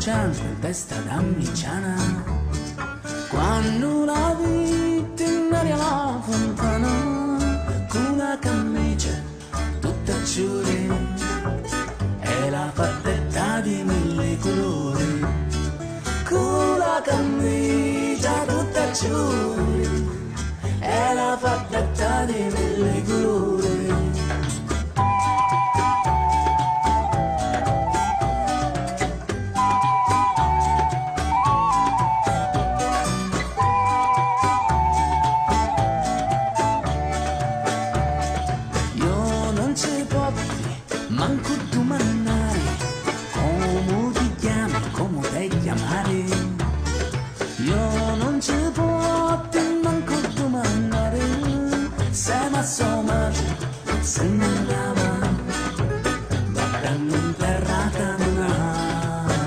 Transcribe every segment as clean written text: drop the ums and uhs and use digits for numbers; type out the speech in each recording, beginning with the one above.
bianca in testa d'amiciana, quando la vita in aria la fontana, con la camicia tutta ciuri e la fattetta di mille colori, con la camicia tutta ciuri e la fattetta di mille colori. Manco domandare come ti chiami, come te chiamare. Io non ci posso manco domandare se ma sommato se ne andava, guardando in terra camminava.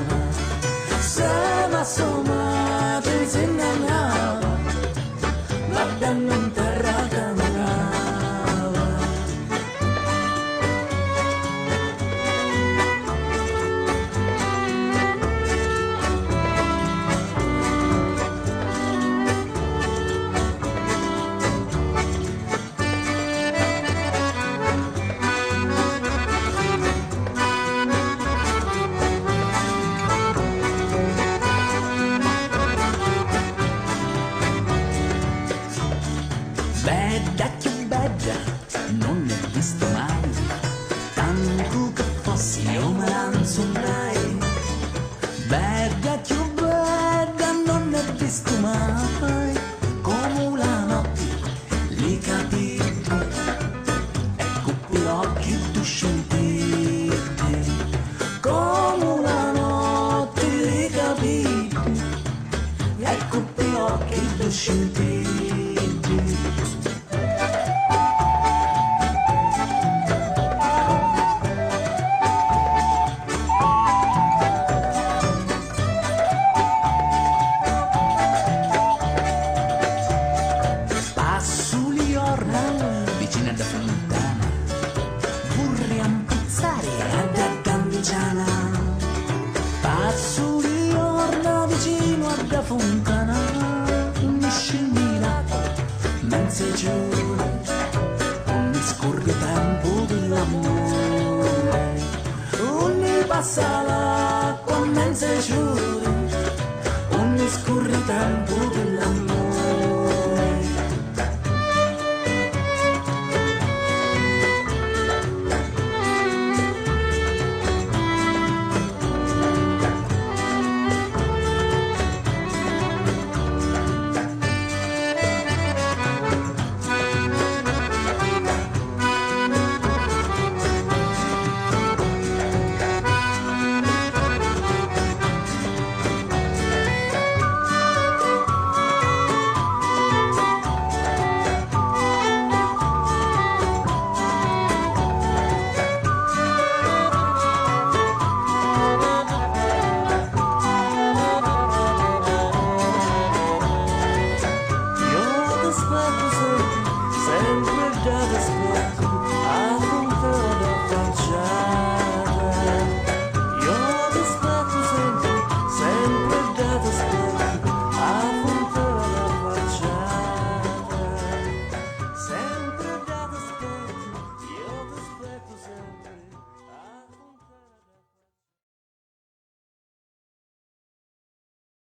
Se ma sommato se ne andava, guardando in terra camminava. Bella che bella, non ne ho visto mai, tanto che fossi io me l'anzonai. Bella che bella, non ne ho visto mai, come la notte li capiti, ecco per occhi tu scintille, come la notte li capiti, ecco per occhi tu scintille. Vicino alla fontana, vorrei pizzare alla candigiana. Passo di orna vicino alla fontana, mi scendi l'acqua, mense giù, mi scorre tempo dell'amore. Ogni passa l'acqua, mense giù, mi scorre tempo dell'amore. Sempre da aspetto,